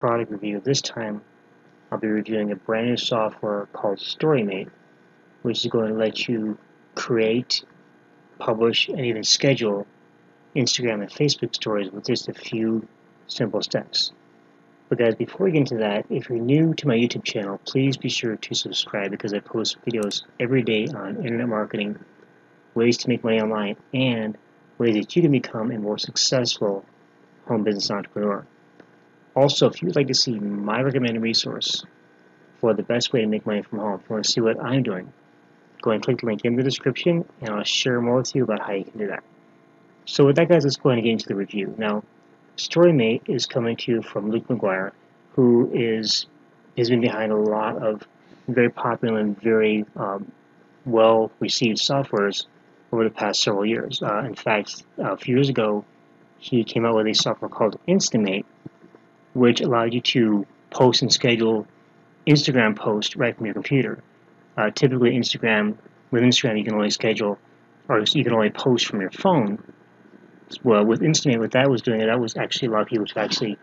product review. This time I'll be reviewing a brand new software called Storymate, which is going to let you create, publish, and even schedule Instagram and Facebook stories with just a few simple steps. But guys, before we get into that, if you're new to my YouTube channel, please be sure to subscribe because I post videos every day on internet marketing, ways to make money online, and ways that you can become a more successful home business entrepreneur. Also, if you'd like to see my recommended resource for the best way to make money from home, if you want to see what I'm doing, go ahead and click the link in the description, and I'll share more with you about how you can do that. So with that, guys, let's go ahead and get into the review. Now, Storymate is coming to you from Maguire, who has been behind a lot of very popular and very well-received softwares over the past several years. In fact, a few years ago, he came out with a software called Storymate, which allowed you to post and schedule Instagram posts right from your computer. Typically, with Instagram, you can only schedule, or you can only post from your phone. Well, with Storymate, what that was doing, that was actually allow people to actually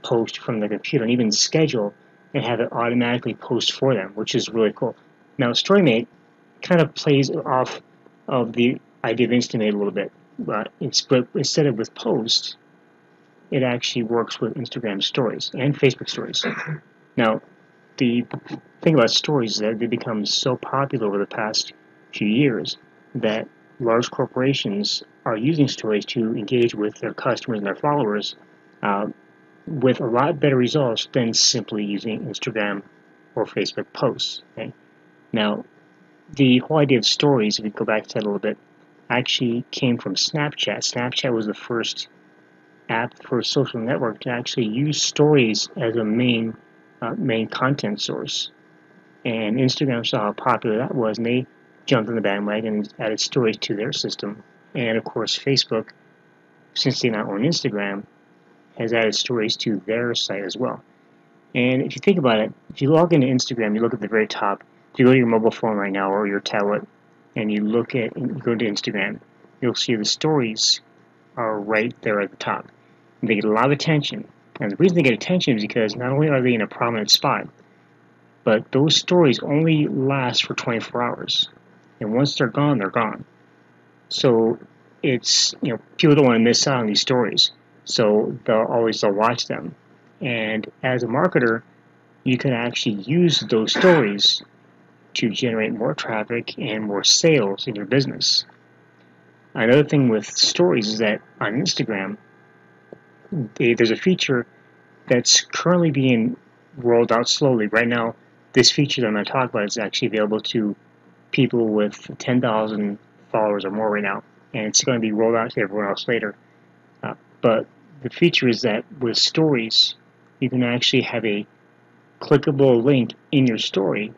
post from their computer and even schedule and have it automatically post for them, which is really cool. Now, Storymate kind of plays off of the idea of Storymate a little bit, but instead of with posts, it actually works with Instagram stories and Facebook stories. Now, the thing about stories is that they become so popular over the past few years that large corporations are using stories to engage with their customers and their followers with a lot better results than simply using Instagram or Facebook posts. Okay? Now, the whole idea of stories, if we go back to that a little bit, actually came from Snapchat. Snapchat was the first app for a social network to actually use stories as a main content source. And Instagram saw how popular that was, and they jumped on the bandwagon and added stories to their system. And of course, Facebook, since they now own Instagram, has added stories to their site as well. And if you think about it, if you log into Instagram, you look at the very top. If you go to your mobile phone right now or your tablet, and you go to Instagram, you'll see the stories are right there at the top. And they get a lot of attention. And the reason they get attention is because not only are they in a prominent spot, but those stories only last for 24 hours. And once they're gone, they're gone. So it's, people don't want to miss out on these stories. So they'll watch them. And as a marketer, you can actually use those stories to generate more traffic and more sales in your business. Another thing with stories is that on Instagram, there's a feature that's currently being rolled out slowly. Right now, this feature that I'm going to talk about is actually available to people with 10,000 followers or more right now, and it's going to be rolled out to everyone else later. But the feature is that with stories, you can actually have a clickable link in your story.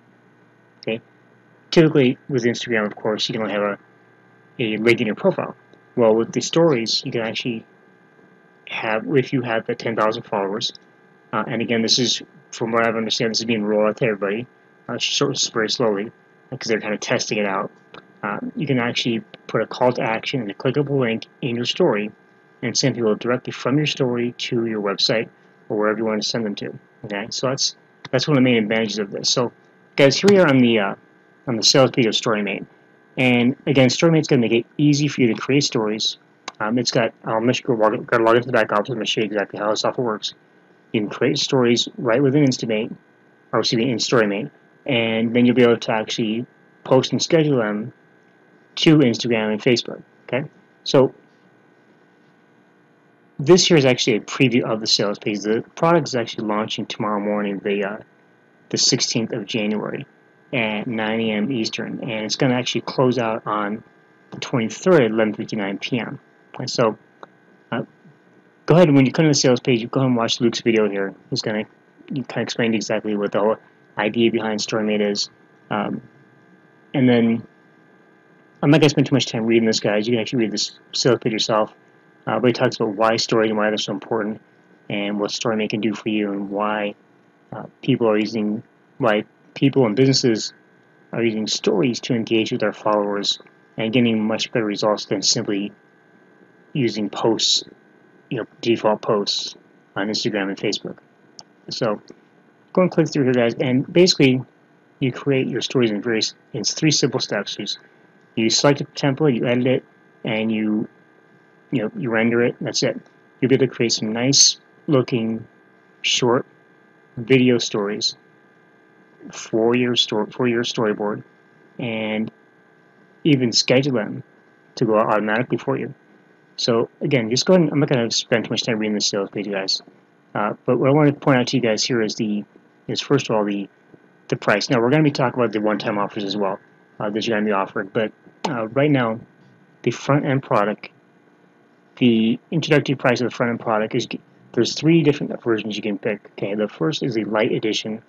Okay. Typically, with Instagram, of course, you can only have a link in your profile. Well, with the stories, you can actually have, if you have the 10,000 followers, and again, this is, from what I understand, this is being rolled out to everybody, very slowly, because they're kind of testing it out. You can actually put a call to action and a clickable link in your story and send people directly from your story to your website or wherever you want to send them to. Okay, so that's one of the main advantages of this. So, guys, here we are on the sales page of Storymate, and again, Storymate's going to make it easy for you to create stories. It's got I'll make sure got to log into the back office. I'm going to show you exactly how the software works. You can create stories right within Storymate, in Storymate, and then you'll be able to actually post and schedule them to Instagram and Facebook. Okay, so this here is actually a preview of the sales page. The product is actually launching tomorrow morning, the 16th of January at 9 a.m. Eastern, and it's going to actually close out on the 23rd at 11:59 p.m. Okay, so go ahead, and when you come to the sales page, you go ahead and watch Luke's video here. He's going to kind of explain exactly what the whole idea behind Storymate is. And then I'm not going to spend too much time reading this, guys. You can actually read this sales page yourself. But he talks about why stories and why they're so important, and what Storymate can do for you, and why people and businesses are using stories to engage with their followers and getting much better results than simply using posts, default posts on Instagram and Facebook. So go and click through here, guys, and basically you create your stories in 3 simple steps. You select a template, you edit it, and you render it. That's it. You'll be able to create some nice looking short video stories for your storyboard, and even schedule them to go out automatically for you. So again, just go ahead and, I'm not going to spend too much time reading the sales page, guys. But what I want to point out to you guys here is first of all the price. Now we're going to be talking about the one-time offers as well that you're going to be offered. But right now, the front-end product, the introductory price of the front-end product is, there's 3 different versions you can pick. Okay, the first is the light edition,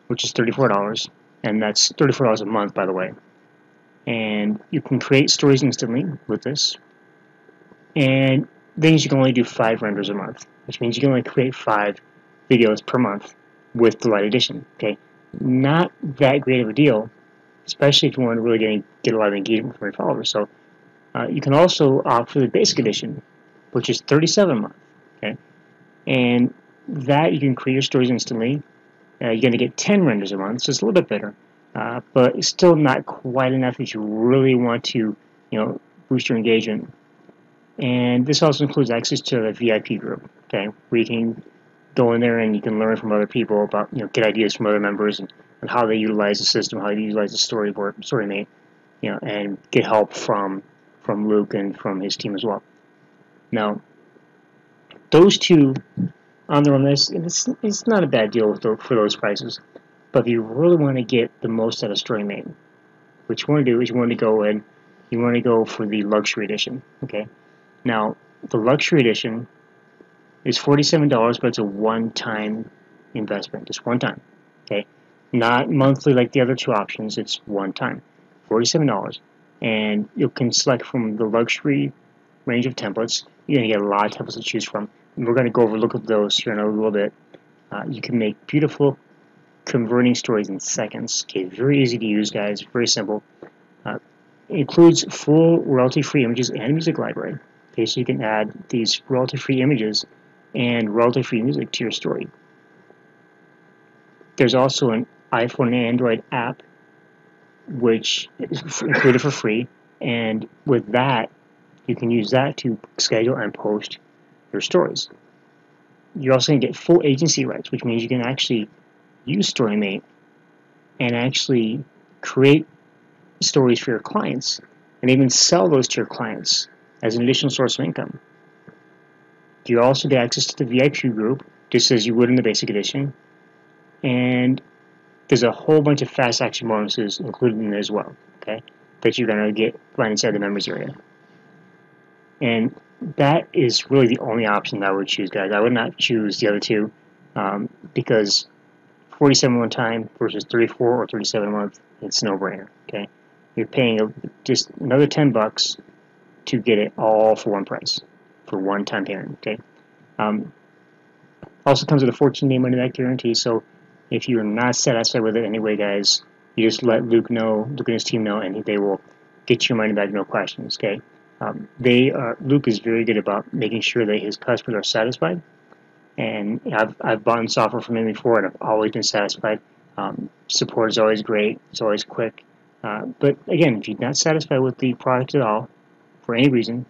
which is $34, and that's $34 a month, by the way. And you can create stories instantly with this. And then you can only do 5 renders a month, which means you can only create 5 videos per month with the light edition. Okay, not that great of a deal, especially if you want to really get a lot of engagement from your followers. So you can also opt for the basic edition, which is $37 a month. Okay, and that you can create your stories instantly. You're going to get 10 renders a month, so it's a little bit better, but it's still not quite enough if you really want to, boost your engagement. And this also includes access to the VIP group, okay, where you can go in there and you can learn from other people about, get ideas from other members and how they utilize the system, how they utilize the Storymate, and get help from Luke and from his team as well. Now, those two on their own, it's not a bad deal for those prices. But if you really want to get the most out of Storymate, what you want to do is you want to go for the luxury edition, okay? Now, the luxury edition is $47, but it's a one-time investment, just one time, okay? Not monthly like the other 2 options, it's one time, $47. And you can select from the luxury range of templates. You're going to get a lot of templates to choose from. And we're going to look at those here in a little bit. You can make beautiful converting stories in seconds. Okay, very easy to use, guys, very simple. It includes full royalty-free images and music library. Okay, so you can add these royalty-free images and royalty-free music to your story. There's also an iPhone and Android app, which is included for free, and with that, you can use that to schedule and post your stories. You're also going to get full agency rights, which means you can actually use Storymate and actually create stories for your clients and even sell those to your clients as an additional source of income. You also get access to the VIP group, just as you would in the basic edition, and there's a whole bunch of fast action bonuses included in there as well, okay, that you're going to get right inside the members area. And that is really the only option that I would choose, guys. I would not choose the other 2 because $47 one time versus $34 or $37 a month, it's a no-brainer, okay? You're paying just another $10 to get it all for one price, for one-time payment, okay? Also comes with a 14-day money-back guarantee, so if you're not satisfied with it anyway, guys, you just let Luke and his team know, and they will get your money back, no questions, okay? Luke is very good about making sure that his customers are satisfied, and I've bought software from him before, and I've always been satisfied. Support is always great, it's always quick. But again, if you're not satisfied with the product at all, for any reason,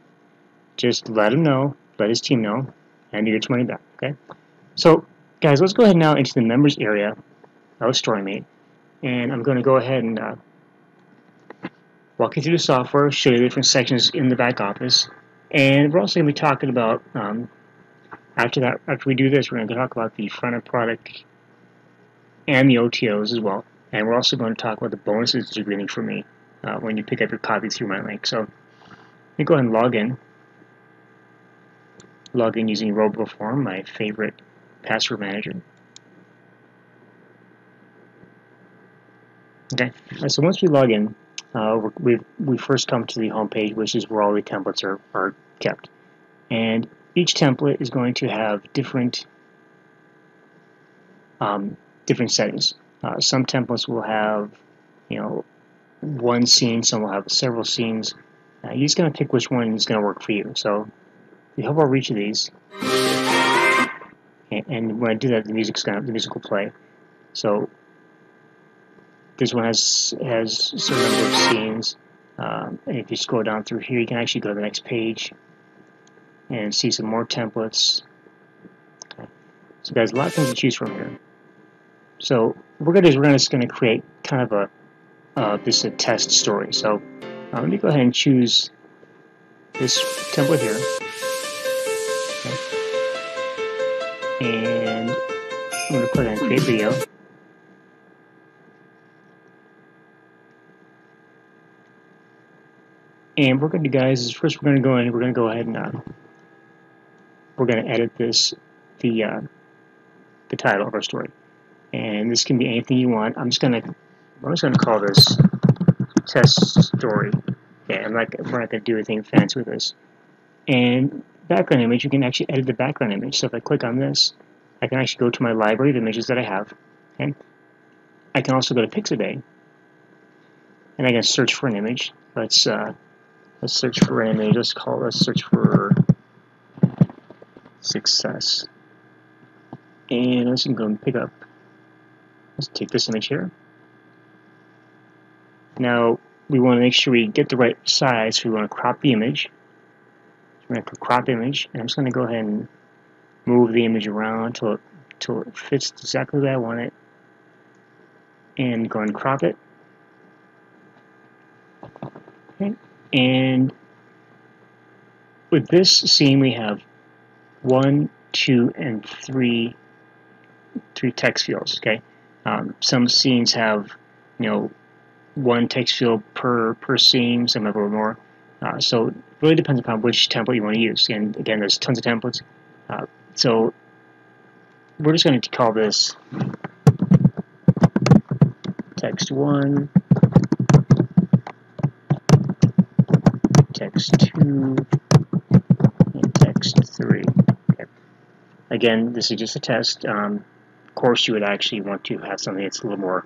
just let him know, let his team know, and you get your money back, okay? So, guys, let's go ahead now into the members area of Storymate, and I'm going to go ahead and walk you through the software, show you the different sections in the back office, and we're also going to be talking about, after we do this, we're going to talk about the front-end product and the OTOs as well, and we're also going to talk about the bonuses that you're getting from me when you pick up your copy through my link. So, let me go ahead and log in. Log in using RoboForm, my favorite password manager. Okay, so once we log in, we first come to the home page, which is where all the templates are kept. And each template is going to have different settings. Some templates will have, one scene, some will have several scenes. You're just going to pick which one is going to work for you. So we hover over each of these, And when I do that, the music will play. So this one has a certain number of scenes. And if you scroll down through here, you can actually go to the next page and see some more templates. Okay. So there's a lot of things to choose from here. So what we're going to do is we're just going to create kind of this is a test story. So let me go ahead and choose this template here. Okay. And I'm going to click on create video. And what we're going to do, guys, is first we're going to go in and we're going to go ahead and we're going to edit the title of our story. And this can be anything you want. I'm just going to call this test story. Okay, we're not going to do anything fancy with this. And background image, you can actually edit the background image. So if I click on this, I can actually go to my library of images that I have. Okay, I can also go to Pixabay, and I can search for an image. Let's search for an image. Let's search for success. And let's go and pick up. Let's take this image here. Now we want to make sure we get the right size. So we want to crop the image. So we're going to crop image, and I'm just going to go ahead and move the image around till it fits exactly the way I want it, and go and crop it. Okay. And with this scene, we have 1, 2, and 3 text fields. Okay. Some scenes have, one text field per scene. Some have a little more. So it really depends upon which template you want to use. And again, there's tons of templates. So we're just going to call this text 1, text 2, and text 3. Okay. Again, this is just a test. Of course, you would actually want to have something that's a little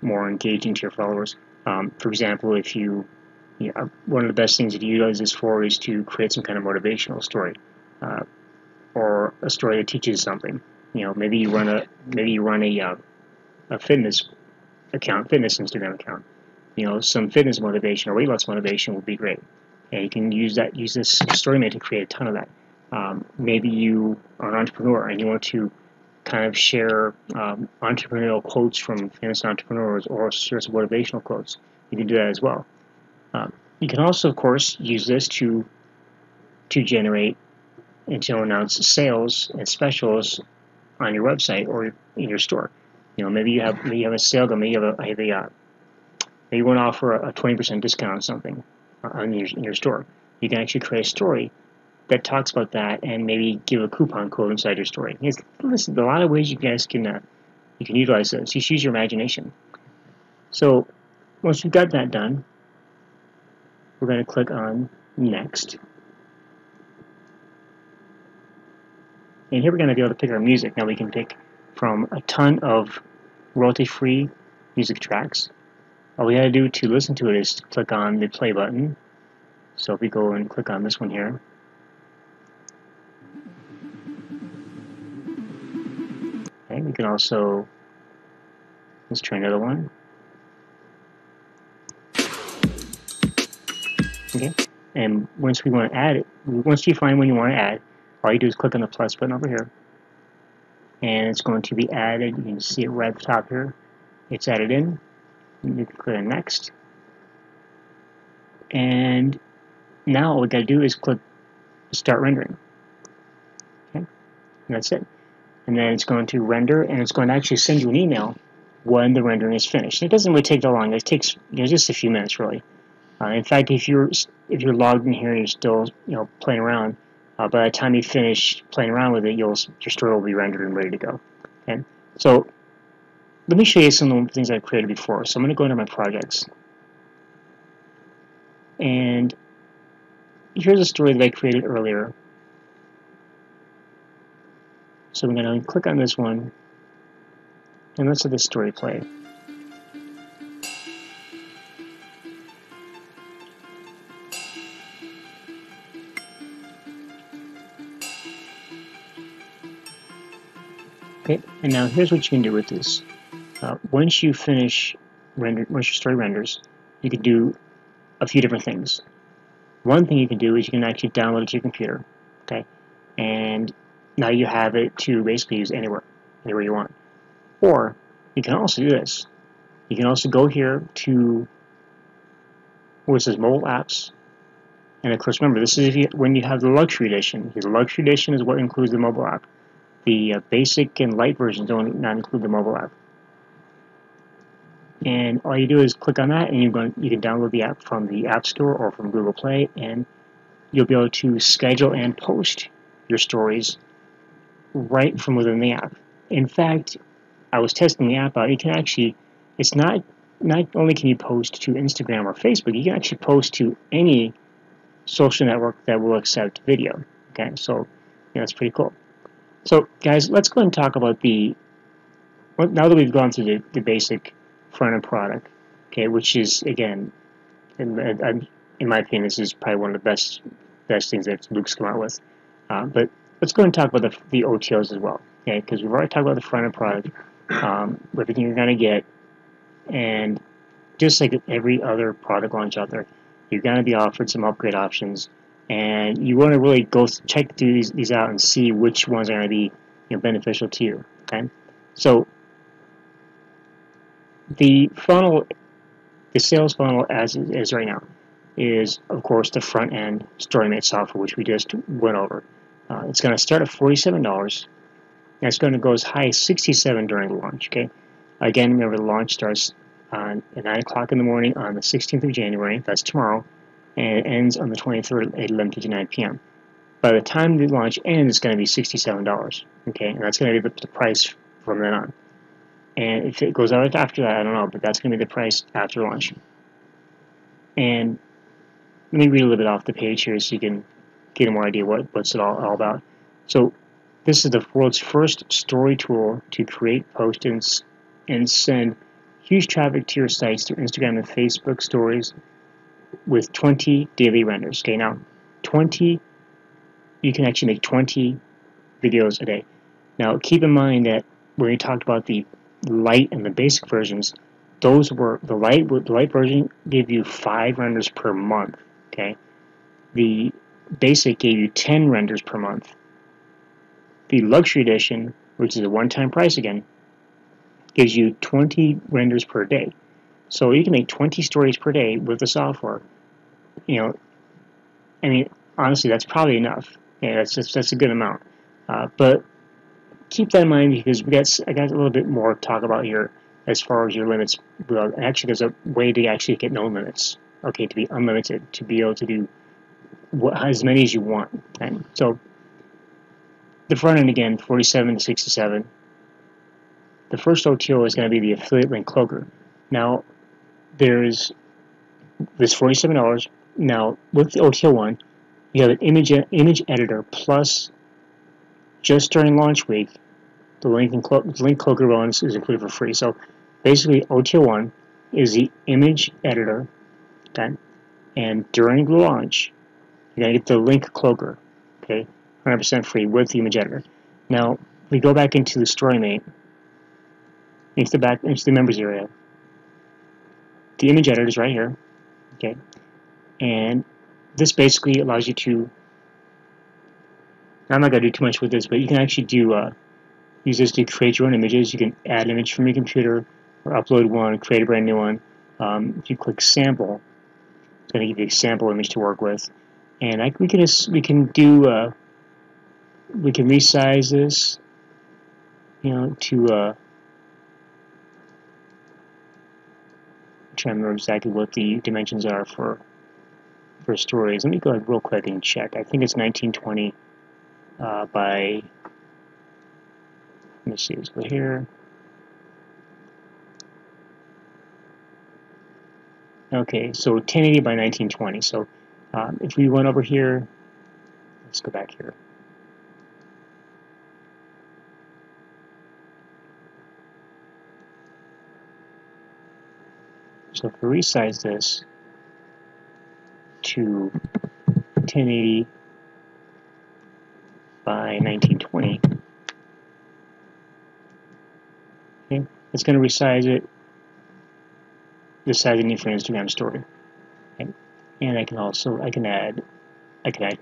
more engaging to your followers. For example, if one of the best things to utilize this for is to create some kind of motivational story, or a story that teaches something. Maybe you run a fitness Instagram account. Some fitness motivation or weight loss motivation would be great. And you can use this Storymate to create a ton of that. Maybe you are an entrepreneur and you want to kind of share entrepreneurial quotes from famous entrepreneurs, or share some motivational quotes. You can do that as well. You can also, of course, use this to generate and to announce sales and specials on your website or in your store. Maybe you have a sale going. Maybe you want to offer a 20% discount on something in your store. You can actually create a story that talks about that, and maybe give a coupon code inside your story. Listen, a lot of ways you guys can utilize this. Just use your imagination. So once you've got that done, we're going to click on Next. And here we're going to be able to pick our music. Now we can pick from a ton of royalty-free music tracks. All we got to do to listen to it is to click on the play button. So if we go and click on this one here, okay, we can also, let's try another one. Okay, and once we want to add it, once you find one you want to add, all you do is click on the plus button over here, and it's going to be added. You can see it right at the top here. It's added in. You can click on Next, and now all we got to do is click Start Rendering. Okay, and that's it. And then it's going to render, and it's going to actually send you an email when the rendering is finished. It doesn't really take that long. It takes just a few minutes, really. In fact, if you're logged in here and you're still playing around, by the time you finish playing around with it, your story will be rendered and ready to go. Okay, so let me show you some of the things I've created before. So I'm going to go into my projects, and here's a story that I created earlier. So I'm going to click on this one, and let's let this story play. Okay, and now here's what you can do with this. Once you finish once your story renders, you can do a few different things. One thing you can do is you can actually download it to your computer, okay, and now you have it to basically use anywhere you want. Or you can also do this. You can also go here to where it says mobile apps, and of course remember this is when you have the luxury edition. The luxury edition is what includes the mobile app. The basic and light versions don't not include the mobile app. And all you do is click on that, and you can download the app from the App Store or from Google Play, and you'll be able to schedule and post your stories right from within the app. In fact, I was testing the app out. You can actually, it's not only can you post to Instagram or Facebook, you can actually post to any social network that will accept video. Okay, so that's pretty cool. So guys, let's go ahead and talk about now that we've gone through the basic front-end product, okay, which is, again, in my opinion, this is probably one of the best things that Luke's come out with. But let's go ahead and talk about the OTOs as well, okay, because we've already talked about the front-end product, everything you're going to get, and just like every other product launch out there, you're going to be offered some upgrade options, and you want to really go check these out and see which ones are going to be beneficial to you, okay? So the sales funnel as it is right now is, of course, the front-end Storymate software, which we just went over. It's going to start at $47, and it's going to go as high as $67 during the launch, okay? Again, remember the launch starts at 9 o'clock in the morning on the 16th of January, that's tomorrow, and it ends on the 23rd at 11:59 p.m. By the time the launch ends, it's going to be $67, okay? And that's going to be the price from then on. And if it goes out after that, I don't know, but that's going to be the price after launch. And let me read a little bit off the page here so you can get a more idea what's it all about. So this is the world's first story tool to create, post, and send huge traffic to your sites through Instagram and Facebook stories with 20 daily renders. Okay, now 20, you can actually make 20 videos a day. Now keep in mind that when we talked about the light and the basic versions, those were the light version gave you 5 renders per month. Okay, the basic gave you 10 renders per month. The luxury edition, which is a one-time price again, gives you 20 renders per day. So you can make 20 stories per day with the software. I mean, honestly, that's probably enough. Yeah, that's a good amount. But keep that in mind because I got a little bit more to talk about here as far as your limits. Well, actually, there's a way to actually get no limits. Okay, to be unlimited, to be able to do as many as you want. Okay? So the front end again, 47 to 67. The first OTO is going to be the affiliate link cloaker. Now, there's this $47. Now, with the OTO one, you have an image editor plus, just during launch week, the link cloaker bonus is included for free. So basically, OTO one is the image editor, okay? And during the launch, you're going to get the link cloaker, okay? 100% free with the image editor. Now, we go back into the Storymate, into the members area. The image editor is right here, okay? And this basically allows you to, I'm not going to do too much with this, but you can actually use this to create your own images. You can add an image from your computer or upload one, create a brand new one. If you click sample, it's going to give you a sample image to work with. And we can resize this, to trying to remember exactly what the dimensions are for stories. Let me go ahead real quick and check. I think it's 1920 by, let me see, let's go here. Okay, so 1080 by 1920. So if we went over here, let's go back here. So if we resize this to 1080 by 1920, Okay, it's going to resize it the size I need for an Instagram story. Okay? And I can add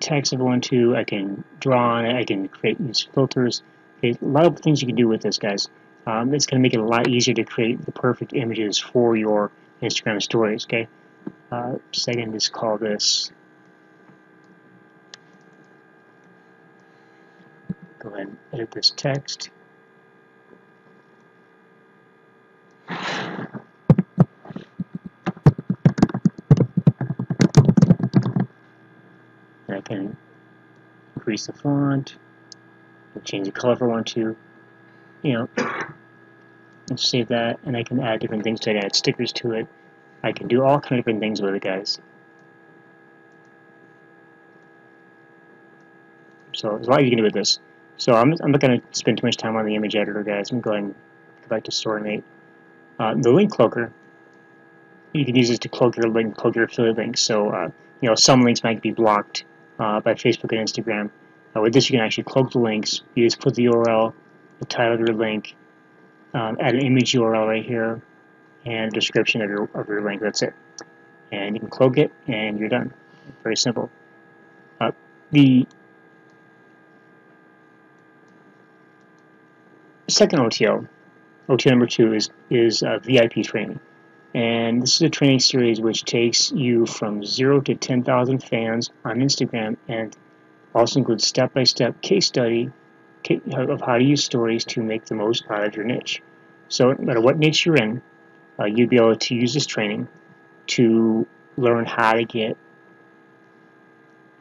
text if I want to. I can draw on it. I can use filters. Okay, a lot of things you can do with this, guys. It's going to make it a lot easier to create the perfect images for your Instagram stories. Okay, so I can just call this. Go ahead and edit this text. And I can increase the font, change the color if I want to, and save that, and I can add different things to it, add stickers to it. I can do all kind of different things with it, guys. So there's a lot you can do with this. So I'm not going to spend too much time on the image editor, guys. I'm going to go back to Storymate. The link cloaker, you can use this to cloak your link, cloak your affiliate links. So some links might be blocked by Facebook and Instagram. With this, you can actually cloak the links. You just put the URL, the title of your link, add an image URL right here, and a description of your link. That's it. And you can cloak it, and you're done. Very simple. The second OTO number 2, is VIP training. And this is a training series which takes you from 0 to 10,000 fans on Instagram, and also includes step-by-step case study of how to use stories to make the most out of your niche. So no matter what niche you're in, you'll be able to use this training to learn how to get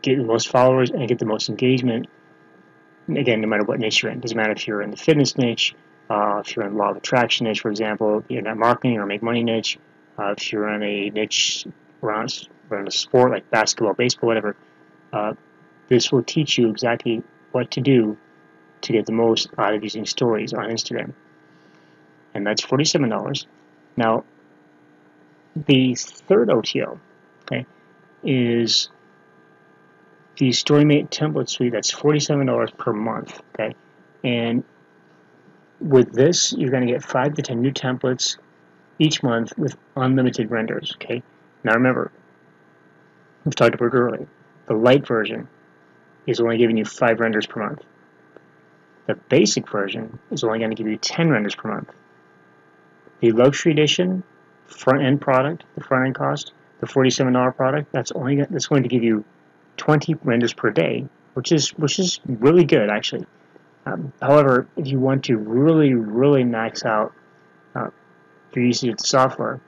the most followers and get the most engagement. Again, no matter what niche you're in. Doesn't matter if you're in the fitness niche, if you're in law of attraction niche, for example, the internet marketing or make money niche, if you're in a niche around a sport like basketball, baseball, whatever, this will teach you exactly what to do to get the most out of using stories on Instagram. And that's $47. Now, the third OTO, okay, is the Storymate template suite. That's $47 per month, okay? And with this, you're going to get 5 to 10 new templates each month with unlimited renders, okay? Now remember, we've talked about it earlier. The light version is only giving you 5 renders per month. The basic version is only going to give you 10 renders per month. The luxury edition front-end product, the front-end cost, the $47 product, that's going to give you 20 renders per day, which is really good, actually. However, if you want to really, really max out your usage of the software,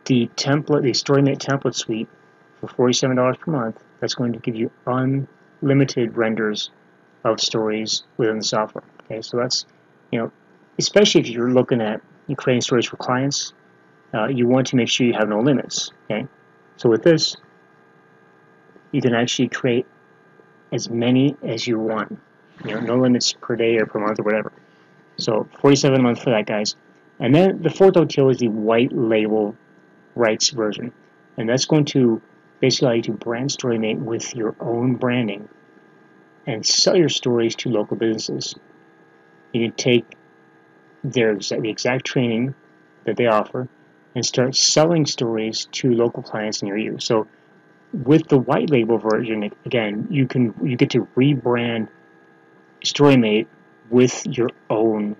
the Storymate template suite for $47 per month, that's going to give you unlimited renders of stories within the software. Okay, so that's, especially if you're looking at creating stories for clients, you want to make sure you have no limits. Okay, so with this, you can actually create as many as you want. No limits per day or per month or whatever. So $47 a month for that, guys. And then the fourth OTO is the white label rights version, and that's going to basically allow you to brand Storymate with your own branding and sell your stories to local businesses. You can take the exact training that they offer and start selling stories to local clients near you. So with the white label version, again, you get to rebrand Storymate with your own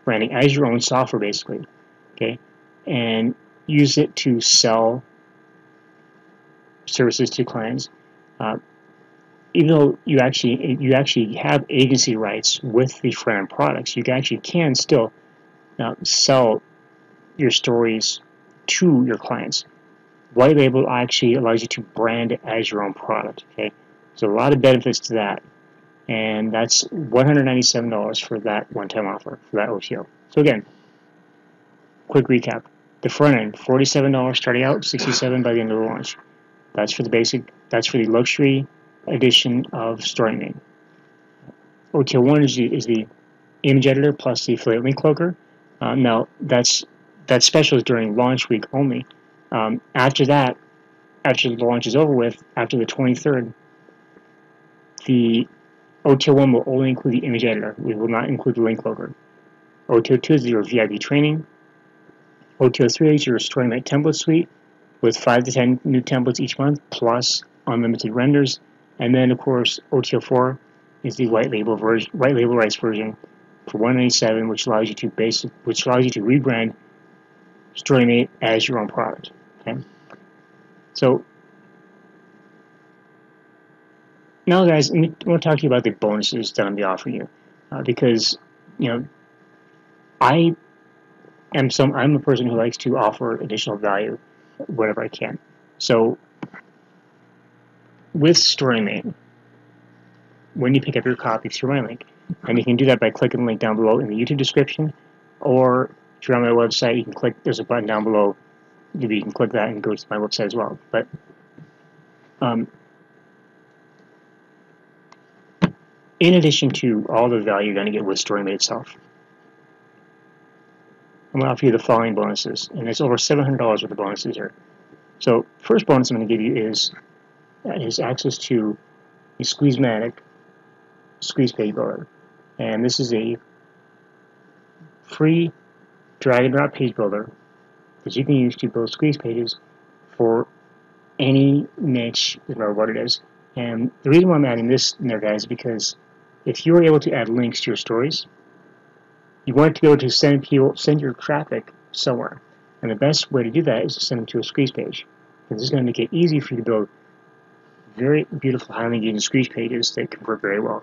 branding as your own software, basically, okay, and use it to sell services to clients. Even though you actually have agency rights with the front-end products, you actually can still sell your stories to your clients. White label actually allows you to brand it as your own product. Okay, so a lot of benefits to that, and that's $197 for that one-time offer for that OTO. So again, quick recap: the front end, $47 starting out, $67 by the end of the launch. That's for the basic. That's for the luxury edition of Storymate. OTO 1 is the image editor plus the affiliate link cloaker. Now that special is during launch week only. After that, after the launch is over with, after the 23rd, the OTO 1 will only include the image editor. We will not include the link cloaker. OTO2 is your VIP training. OTO3 is your Storymate template suite with 5 to 10 new templates each month, plus unlimited renders. And then, of course, OTO4 is the white label rights version for $197, which allows you to rebrand Storymate as your own product. Okay. So now, guys, I want to talk to you about the bonuses that I'm going to offer you, because I'm a person who likes to offer additional value wherever I can. So with Storymate, when you pick up your copy through my link, and you can do that by clicking the link down below in the YouTube description, or if you're on my website, you can click, there's a button down below, you can click that and go to my website as well. But in addition to all the value you're going to get with Storymate itself, I'm going to offer you the following bonuses, and there's over $700 worth of bonuses here. So first bonus I'm going to give you is access to a Squeezematic squeeze page builder, and this is a free drag and drop page builder that you can use to build squeeze pages for any niche, no matter what it is. And the reason why I'm adding this in there, guys, is because if you are able to add links to your stories, you want to be able to send your traffic somewhere. And the best way to do that is to send them to a squeeze page. And this is going to make it easy for you to build very beautiful, highly engaging squeeze pages that convert very well.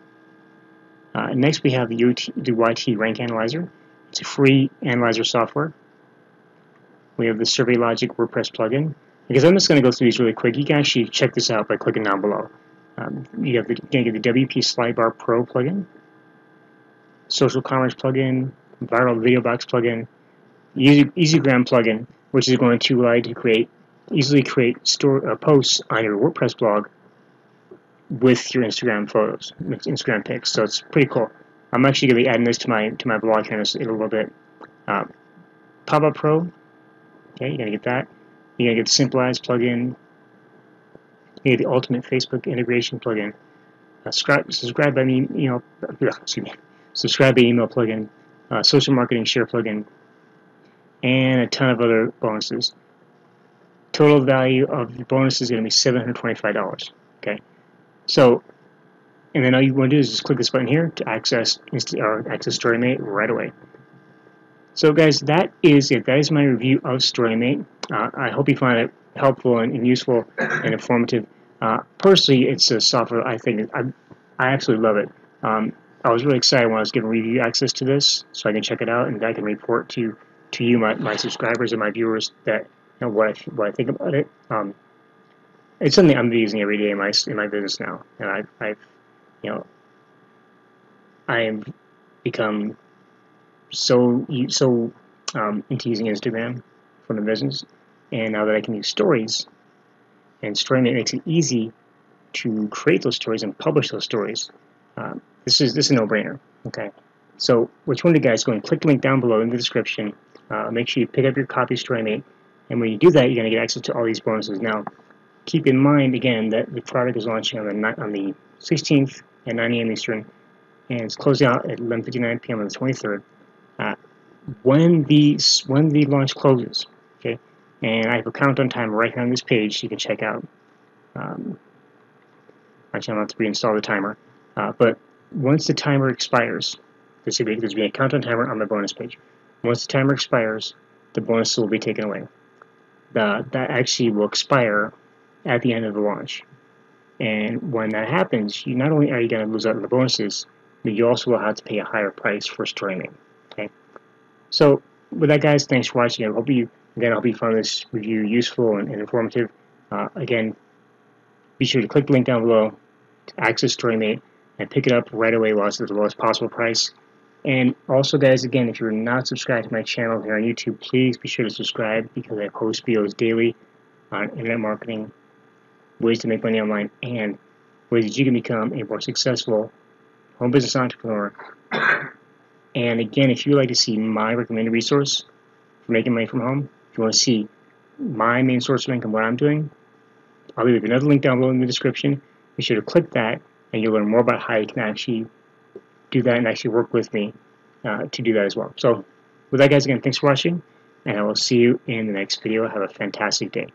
Next, we have the YT Rank Analyzer. It's a free analyzer software. We have the Survey Logic WordPress plugin. Because I'm just going to go through these really quick. You can actually check this out by clicking down below. You're going to get the WP Slidebar Pro plugin, Social Commerce plugin, Viral Video Box plugin, EasyGram plugin, which is going to allow you to easily create posts on your WordPress blog with your Instagram photos, Instagram pics. So it's pretty cool. I'm actually going to be adding this to my blog here in a little bit. Pop-Up Pro. Okay, you're going to get that. You're going to get the Simplize plugin. You get the Ultimate Facebook Integration plugin. Subscribe by email plugin. Social Marketing Share plugin, and a ton of other bonuses. Total value of the bonus is going to be $725. Okay, so, and then all you want to do is just click this button here to access Storymate right away. So, guys, that is it. That is my review of Storymate. I hope you find it helpful and useful and informative. Personally, it's a software I absolutely love it. I was really excited when I was given review access to this, so I can check it out and I can report to you, my subscribers and my viewers, that what I think about it. It's something I'm using every day in my business now, and I have become so into using Instagram for the business, and now that I can use stories, and Storymate makes it easy to create those stories and publish those stories. This is a no-brainer. Okay, so what you want to do, guys, go and click the link down below in the description. Make sure you pick up your copy of Storymate, and when you do that, you're going to get access to all these bonuses. Now, keep in mind again that the product is launching on the 16th at 9 a.m. Eastern, and it's closing out at 11:59 p.m. on the 23rd. When the launch closes, okay, and I have a countdown timer right here on this page you can check out. Actually, I'm going to have to reinstall the timer, but once the timer expires, there's going to be a countdown timer on the bonus page. Once the timer expires, the bonus will be taken away. That actually will expire at the end of the launch. And when that happens, you not only are you going to lose out on the bonuses, but you also will have to pay a higher price for Storymate. Okay. So with that, guys, thanks for watching. I hope you found this review useful and informative. Again, be sure to click the link down below to access Storymate and pick it up right away while it's at the lowest possible price. And also, guys, again, if you're not subscribed to my channel here on YouTube, please be sure to subscribe, because I post videos daily on internet marketing, ways to make money online, and ways that you can become a more successful home business entrepreneur. And again, if you would like to see my recommended resource for making money from home, if you want to see my main source of income, what I'm doing, I'll leave another link down below in the description. Be sure to click that, and you'll learn more about how you can actually do that and actually work with me to do that as well. So with that, guys, again, thanks for watching, and I will see you in the next video. Have a fantastic day.